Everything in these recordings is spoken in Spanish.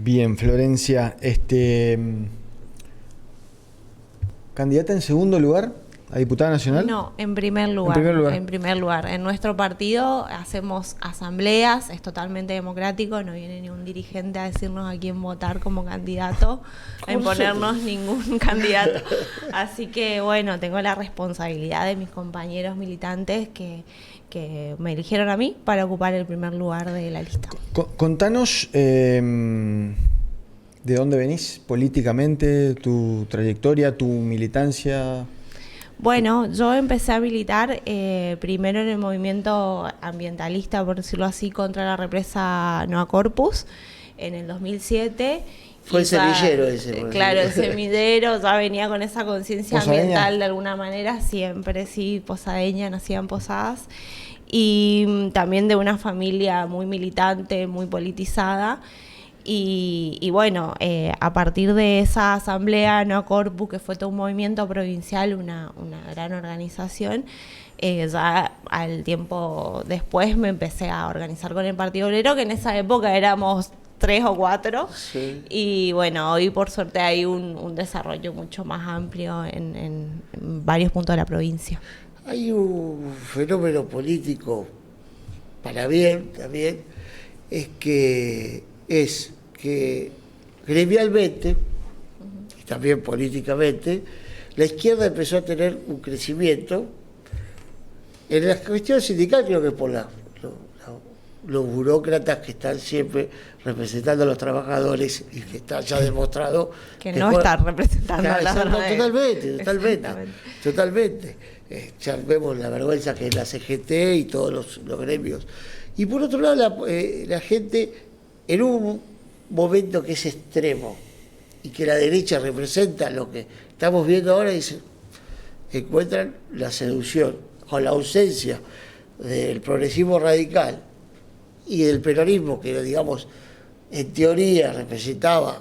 Bien, Florencia, candidata en segundo lugar a diputada nacional. No, en primer lugar. En primer lugar. En nuestro partido hacemos asambleas, es totalmente democrático, no viene ningún dirigente a decirnos a quién votar como candidato, a imponernos ningún candidato. Así que bueno, tengo la responsabilidad de mis compañeros militantes que me eligieron a mí para ocupar el primer lugar de la lista. Contanos de dónde venís políticamente, tu trayectoria, tu militancia. Bueno, yo empecé a militar primero en el movimiento ambientalista, por decirlo así, contra la represa Noa Corpus en el 2007. Fue el semillero ese. Claro, el semillero, ya venía con esa conciencia ambiental de alguna manera, siempre, sí, posadeña, nací en Posadas. Y también de una familia muy militante, muy politizada. Y bueno, a partir de esa asamblea Noa Corpus, que fue todo un movimiento provincial, una gran organización, ya al tiempo después me empecé a organizar con el Partido Obrero, que en esa época éramos 3 o 4, sí. Y bueno, hoy por suerte hay un desarrollo mucho más amplio en varios puntos de la provincia. Hay un fenómeno político, para bien también, es que gremialmente, y también políticamente, la izquierda empezó a tener un crecimiento. En la cuestión sindical creo que por los burócratas que están siempre representando a los trabajadores y que está ya demostrado que no están representando a las totalmente. Ya vemos la vergüenza que es la CGT y todos los gremios. Y por otro lado la gente, en un momento que es extremo y que la derecha representa lo que estamos viendo ahora, encuentran la seducción o la ausencia del progresismo radical y del peronismo, que digamos en teoría representaba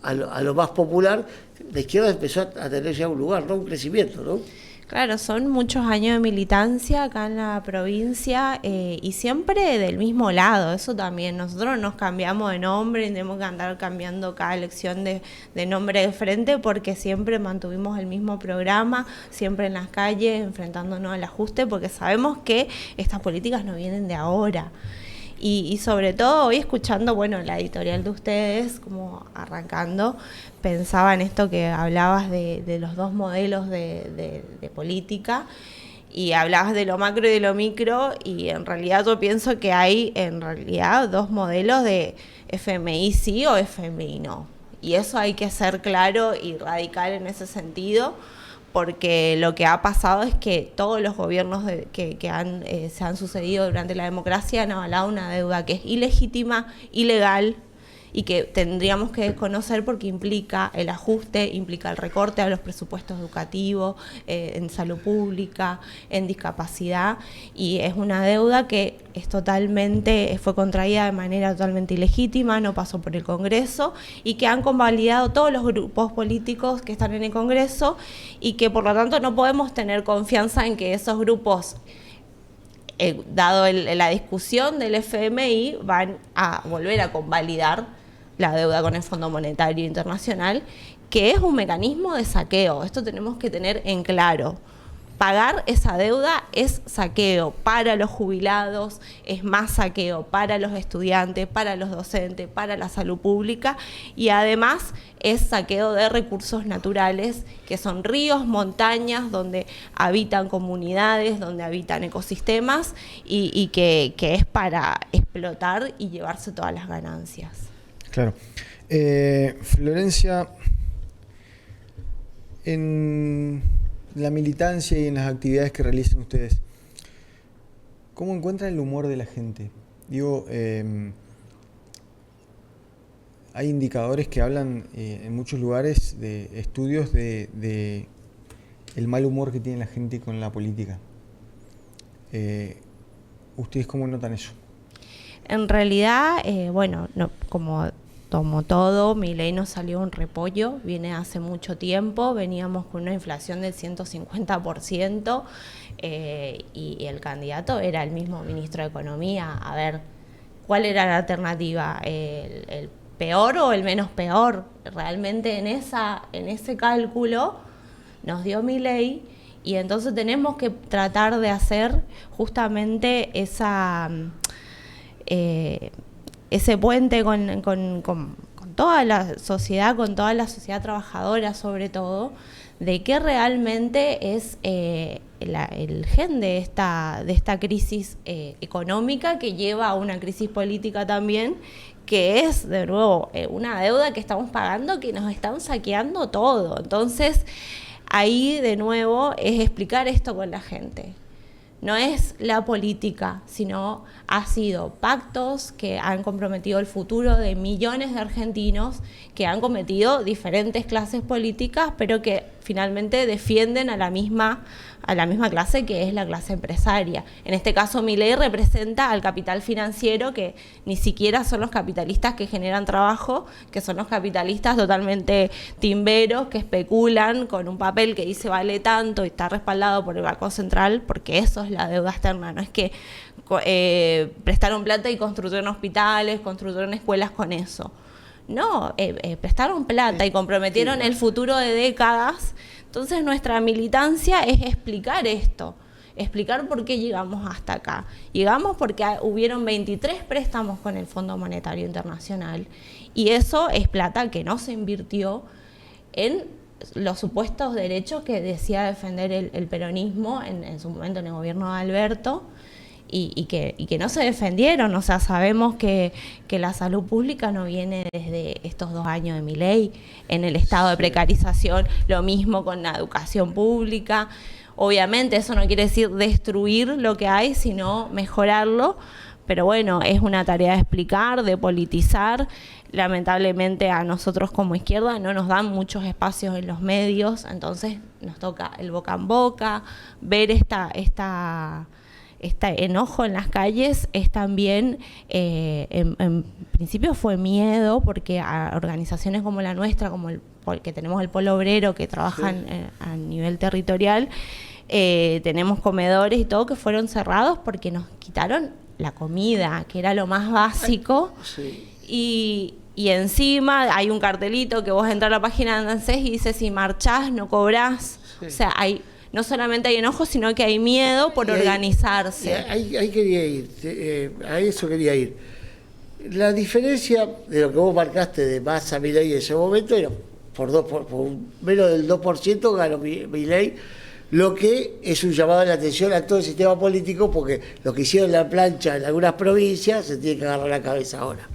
a lo más popular. La izquierda empezó a tener ya un lugar, ¿no? Un crecimiento, ¿no? Claro, son muchos años de militancia acá en la provincia y siempre del mismo lado, eso también. Nosotros nos cambiamos de nombre y tenemos que andar cambiando cada elección de nombre de frente porque siempre mantuvimos el mismo programa, siempre en las calles, enfrentándonos al ajuste, porque sabemos que estas políticas no vienen de ahora. Y sobre todo hoy escuchando, bueno, la editorial de ustedes, como arrancando, pensaba en esto que hablabas de los dos modelos de política y hablabas de lo macro y de lo micro, y en realidad yo pienso que hay en realidad dos modelos de FMI sí o FMI no. Y eso hay que ser claro y radical en ese sentido, porque lo que ha pasado es que todos los gobiernos que se han sucedido durante la democracia han avalado una deuda que es ilegítima, ilegal, y que tendríamos que desconocer porque implica el ajuste, implica el recorte a los presupuestos educativos, en salud pública, en discapacidad, y es una deuda que fue contraída de manera totalmente ilegítima, no pasó por el Congreso, y que han convalidado todos los grupos políticos que están en el Congreso, y que por lo tanto no podemos tener confianza en que esos grupos, dado la discusión del FMI, van a volver a convalidar la deuda con el Fondo Monetario Internacional, que es un mecanismo de saqueo. Esto tenemos que tener en claro. Pagar esa deuda es saqueo para los jubilados, es más saqueo para los estudiantes, para los docentes, para la salud pública, y además es saqueo de recursos naturales, que son ríos, montañas, donde habitan comunidades, donde habitan ecosistemas, y que es para explotar y llevarse todas las ganancias. Claro. Florencia, en la militancia y en las actividades que realizan ustedes, ¿cómo encuentran el humor de la gente? Digo, hay indicadores que hablan en muchos lugares de estudios de el mal humor que tiene la gente con la política. ¿Ustedes cómo notan eso? En realidad, bueno, no, como todo, Milei nos salió un repollo, viene hace mucho tiempo, veníamos con una inflación del 150%, y el candidato era el mismo ministro de Economía. A ver, ¿cuál era la alternativa? ¿El peor o el menos peor? Realmente en ese cálculo nos dio Milei, y entonces tenemos que tratar de hacer justamente ese puente con toda la sociedad, con toda la sociedad trabajadora sobre todo, de qué realmente es el gen de esta crisis económica, que lleva a una crisis política también, que es, de nuevo, una deuda que estamos pagando, que nos están saqueando todo. Entonces, ahí de nuevo es explicar esto con la gente. No es la política, sino ha sido pactos que han comprometido el futuro de millones de argentinos, que han cometido diferentes clases políticas, pero que finalmente defienden a la misma clase, que es la clase empresaria. En este caso, Milei representa al capital financiero, que ni siquiera son los capitalistas que generan trabajo, que son los capitalistas totalmente timberos, que especulan con un papel que dice vale tanto y está respaldado por el Banco Central, porque eso es la deuda externa. No es que prestaron plata y construyeron hospitales, construyeron escuelas con eso. No, prestaron plata y comprometieron el futuro de décadas. Entonces nuestra militancia es explicar esto, explicar por qué llegamos hasta acá. Llegamos porque hubieron 23 préstamos con el Fondo Monetario Internacional, y eso es plata que no se invirtió en los supuestos derechos que decía defender el peronismo en su momento en el gobierno de Alberto, y que no se defendieron. O sea, sabemos que la salud pública no viene desde estos 2 años de Milei, en el estado de precarización, lo mismo con la educación pública. Obviamente eso no quiere decir destruir lo que hay, sino mejorarlo, pero bueno, es una tarea de explicar, de politizar. Lamentablemente a nosotros como izquierda no nos dan muchos espacios en los medios, entonces nos toca el boca en boca, ver este enojo en las calles. Es también, en principio fue miedo, porque a organizaciones como la nuestra, como que tenemos el Polo Obrero, que trabajan a nivel territorial, tenemos comedores y todo que fueron cerrados porque nos quitaron la comida, que era lo más básico. Y encima hay un cartelito que vos entras a la página de ANSES y dice: si marchás no cobrás. O sea, no solamente hay enojo, sino que hay miedo por organizarse. Ahí quería ir, a eso quería ir. La diferencia de lo que vos marcaste de Massa, Milei en ese momento era por menos del 2% ganó Milei, lo que es un llamado de atención a todo el sistema político, porque lo que hicieron la plancha en algunas provincias se tiene que agarrar la cabeza ahora.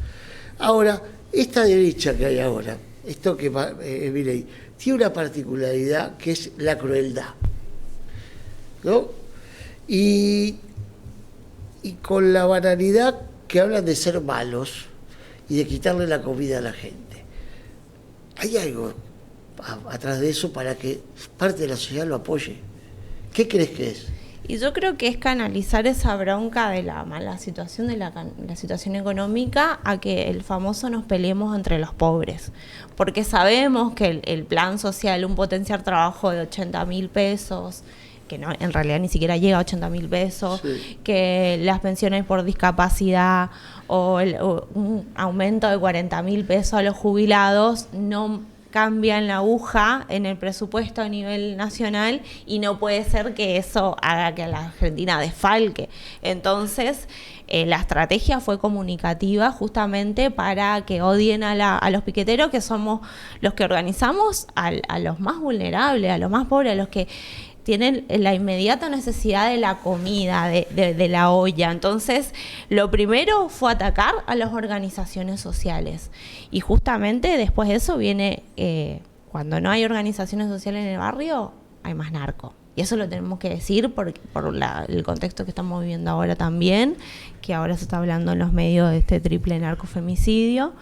Ahora, esta derecha que hay ahora, esto que Milei, tiene una particularidad que es la crueldad, ¿no? Y con la banalidad que hablan de ser malos y de quitarle la comida a la gente. Hay algo atrás de eso para que parte de la sociedad lo apoye. ¿Qué crees que es? Y yo creo que es canalizar esa bronca de la mala situación, de la situación económica, a que el famoso nos peleemos entre los pobres. Porque sabemos que el plan social, un potenciar trabajo de 80.000 pesos, que no, en realidad ni siquiera llega a 80.000 pesos, que las pensiones por discapacidad o un aumento de 40.000 pesos a los jubilados no cambian la aguja en el presupuesto a nivel nacional, y no puede ser que eso haga que la Argentina desfalque. Entonces, la estrategia fue comunicativa, justamente para que odien a los piqueteros, que somos los que organizamos a los más vulnerables, a los más pobres, a los que tienen la inmediata necesidad de la comida, de la olla. Entonces, lo primero fue atacar a las organizaciones sociales. Y justamente después de eso viene, cuando no hay organizaciones sociales en el barrio, hay más narco. Y eso lo tenemos que decir por el contexto que estamos viviendo ahora también, que ahora se está hablando en los medios de este triple narcofemicidio.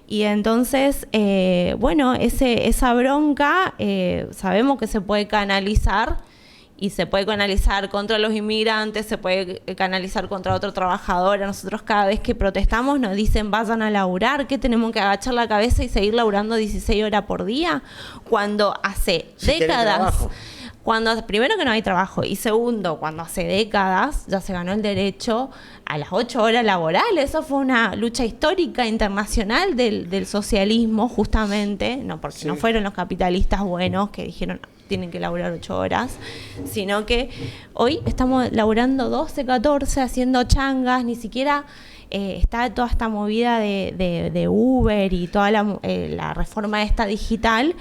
Y entonces, bueno, esa bronca sabemos que se puede canalizar, y se puede canalizar contra los inmigrantes, se puede canalizar contra otro trabajador. A nosotros cada vez que protestamos nos dicen: vayan a laburar, que tenemos que agachar la cabeza y seguir laburando 16 horas por día, cuando hace décadas Primero que no hay trabajo y segundo, cuando hace décadas ya se ganó el derecho a las 8 horas laborales. Eso fue una lucha histórica internacional del socialismo, justamente, no porque no fueron los capitalistas buenos que dijeron tienen que laburar 8 horas, sino que hoy estamos laburando 12, 14, haciendo changas, ni siquiera está toda esta movida de Uber y toda la reforma esta digital,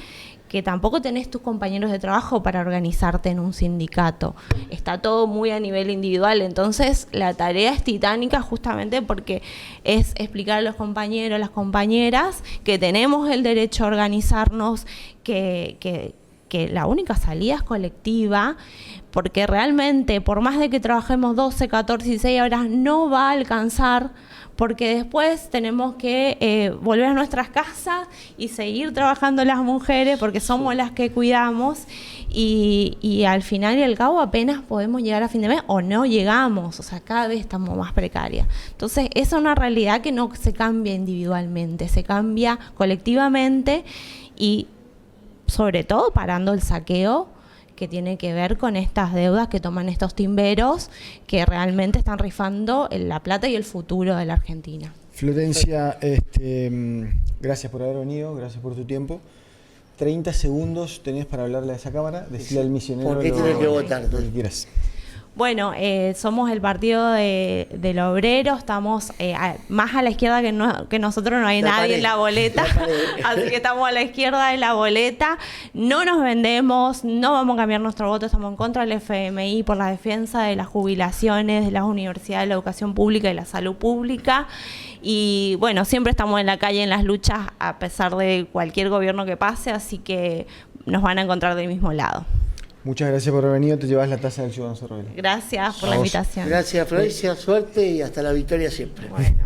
que tampoco tenés tus compañeros de trabajo para organizarte en un sindicato. Está todo muy a nivel individual, entonces la tarea es titánica justamente porque es explicar a los compañeros, las compañeras, que tenemos el derecho a organizarnos, que la única salida es colectiva, porque realmente, por más de que trabajemos 12, 14, 16 horas, no va a alcanzar, porque después tenemos que volver a nuestras casas y seguir trabajando las mujeres, porque somos las que cuidamos, y al final y al cabo apenas podemos llegar a fin de mes o no llegamos, o sea, cada vez estamos más precarias. Entonces, esa es una realidad que no se cambia individualmente, se cambia colectivamente y sobre todo parando el saqueo que tiene que ver con estas deudas que toman estos timberos que realmente están rifando la plata y el futuro de la Argentina. Florencia, gracias por haber venido, gracias por tu tiempo. 30 segundos tenés para hablarle a esa cámara, decirle al misionero ¿Por qué tenés que votar? Lo que quieras. Bueno, somos el partido del obrero, estamos más a la izquierda que nosotros, no hay nadie en la boleta, así que estamos a la izquierda de la boleta, no nos vendemos, no vamos a cambiar nuestro voto, estamos en contra del FMI por la defensa de las jubilaciones, de las universidades, de la educación pública y la salud pública, y bueno, siempre estamos en la calle en las luchas a pesar de cualquier gobierno que pase, así que nos van a encontrar del mismo lado. Muchas gracias por haber venido, te llevas la taza del Ciudadano Cerro Vela. Gracias por la invitación. Gracias, Florencia, suerte y hasta la victoria siempre. Bueno.